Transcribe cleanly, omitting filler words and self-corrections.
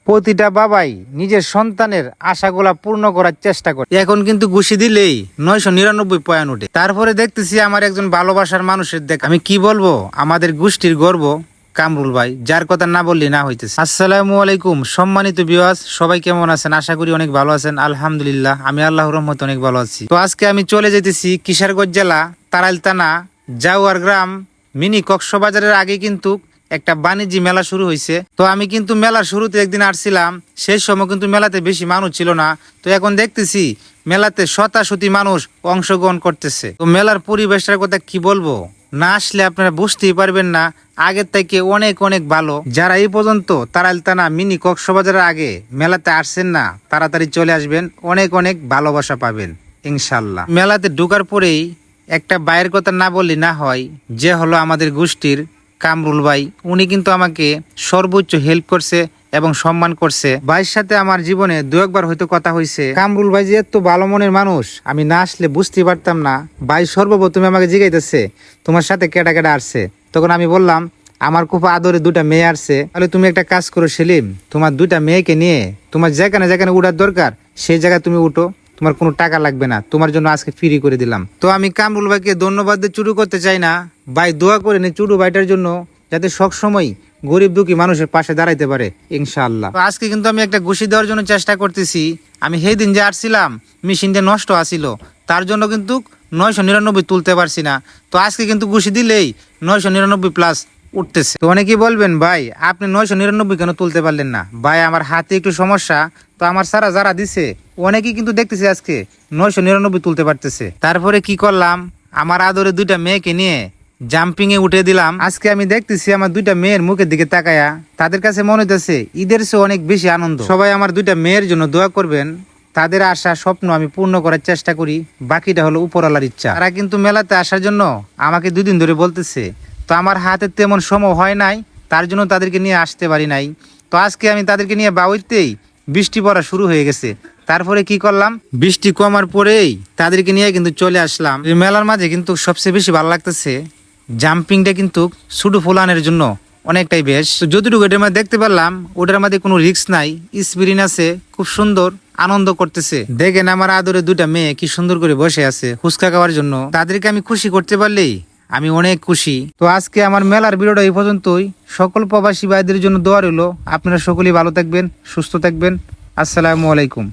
প্রতিটা বাবাই নিজের সন্তানের আশাগুলা পূর্ণ করার চেষ্টা করে। এখন কিন্তু ঘুষি দিলেই 999 পয়েন্ট উঠে। তারপরে দেখতেছি আমার একজন ভালোবাসার মানুষের আমি কি বলবো, আমাদের গোষ্ঠীর গর্ব কামরুল ভাই, যার কথা না বললি না হইতেছে। আসসালামু আলাইকুম সম্মানিত ভিউয়ার্স, সবাই কেমন আছেন? আশা করি অনেক ভালো আছেন। আলহামদুলিল্লাহ, আমি আল্লাহর রহমতে অনেক ভালো আছি। তো আজকে আমি চলে যেতেছি কিশোরগঞ্জ জেলা তারাইল থানা জাউয়ার গ্রাম মিনি কক্সবাজারের আগে কিন্তু একটা বাণিজ্যিক মেলা শুরু হয়েছে। তো আমি কিন্তু মেলার শুরুতে একদিন আসছিলাম, সেই সময় কিন্তু মেলাতে বেশি মানুষ ছিল না। তো এখন দেখতেছি মেলাতে শতাশতি মানুষ অংশগ্রহণ করতেছে। তো মেলার পরিবেশটার কথা কি বলবো, না আসলে আপনারা বুঝতেই পারবেন না। আগের থেকে অনেক অনেক ভালো। যারা এই পর্যন্ত তারাইল থানা মিনি কক্সবাজারের আগে মেলাতে আসছেন না, তাড়াতাড়ি চলে আসবেন, অনেক অনেক ভালোবাসা পাবেন ইনশাল্লাহ। মেলাতে ঢোকার পরেই একটা বাইরের কথা না বললে না হয়, যে হলো আমাদের গোষ্ঠীর কামরুল ভাই। উনি কিন্তু আমাকে সর্বোচ্চ হেল্প করছে এবং সম্মান করছে। ভাইয়ের সাথে আমার জীবনে দু একবার হয়তো কথা হয়েছে। কামরুল ভাই যে এত ভালো মনের মানুষ, আমি না আসলে বুঝতে পারতাম না। ভাই সর্বপ্রথমে আমাকে জিজ্ঞাইতেছে তোমার সাথে কেডা কেডা আসছে। তখন আমি বললাম আমার খুব আদরে দুটা মেয়ে আসছে। তাহলে তুমি একটা কাজ করো সেলিম, তোমার দুটা মেয়েকে নিয়ে তোমার যেখানে যেখানে উঠার দরকার সেই জায়গায় তুমি উঠো, তোমার কোনো টাকা লাগবে না, তোমার জন্য আজকে ফ্রি করে দিলাম। তো আমি কামরুল ভাইকে ধন্যবাদ দিয়ে চুরু করতে চাই না, ভাই দোয়া করে নি চুরু ভাইটার জন্য, যাতে সবসময় গরিব দুঃখী মানুষের পাশে দাঁড়াইতে পারে ইনশাআল্লাহ। তো আজকে কিন্তু আমি একটা ঘুষি দেওয়ার জন্য চেষ্টা করতেছি। আমি সেই দিন যে আসছিলাম মেশিনটা নষ্ট আসিল, তার জন্য কিন্তু 999 তুলতে পারছি না। তো আজকে কিন্তু ঘুষি দিলেই 999 প্লাস উঠতেছে। তো অনেকেই বলবেন ভাই আপনি 999 কেন তুলতে পারলেন না? ভাই আমার হাতে একটু সমস্যা, তো আমার সারা যারা দিছে অনেকেই কিন্তু দেখতেছি আজকে 999 তুলতে পারতেছে। তারপরে কি করলাম, আমার আদরে দুইটা মেয়েকে নিয়ে জাম্পিং এ উঠে দিলাম। আজকে আমি দেখতেছি আমার দুইটা মেয়ের মুখের দিকে তাকায়া তাদের কাছে মনে হইতেছে ঈদের চেয়ে অনেক বেশি আনন্দ। সবাই আমার দুইটা মেয়ের জন্য দোয়া করবেন, তাদের আশা স্বপ্ন আমি পূর্ণ করার চেষ্টা করি, বাকিটা হলো উপরওয়ালার ইচ্ছা। তারা কিন্তু মেলাতে আসার জন্য আমাকে 2 দিন ধরে বলতেছে, তো আমার হাতে তেমন সময় হয় নাই, তার জন্য তাদেরকে নিয়ে আসতে পারি নাই। তো আজকে আমি তাদেরকে নিয়ে বাউইতেই বৃষ্টি পড়া শুরু হয়ে গেছে। তারপরে কি করলাম, বৃষ্টি কমার পরেই তাদেরকে নিয়ে কিন্তু চলে আসলাম। মেলার মাঝে কিন্তু সবচেয়ে বেশি ভালো লাগতেছে জাম্পিংটা, কিন্তু শুধু ফুলানের জন্য অনেকটাই বেশ। যতটুকু এটার মধ্যে দেখতে পারলাম ওটার মধ্যে কোনো রিস্ক নাই, স্পিরিন আছে, খুব সুন্দর আনন্দ করতেছে। দেখেন আমার আদরে দুটা মেয়ে কি সুন্দর করে বসে আছে ফুচকা খাওয়ার জন্য। তাদেরকে আমি খুশি করতে পারলেই আমি অনেক খুশি। তো আজকে আমার মেলার ভিডিওটা এই পর্যন্তই। সকল প্রবাসী ভাইদের জন্য দোয়া রইল, আপনারা সকলেই ভালো থাকবেন, সুস্থ থাকবেন। আসসালামু আলাইকুম।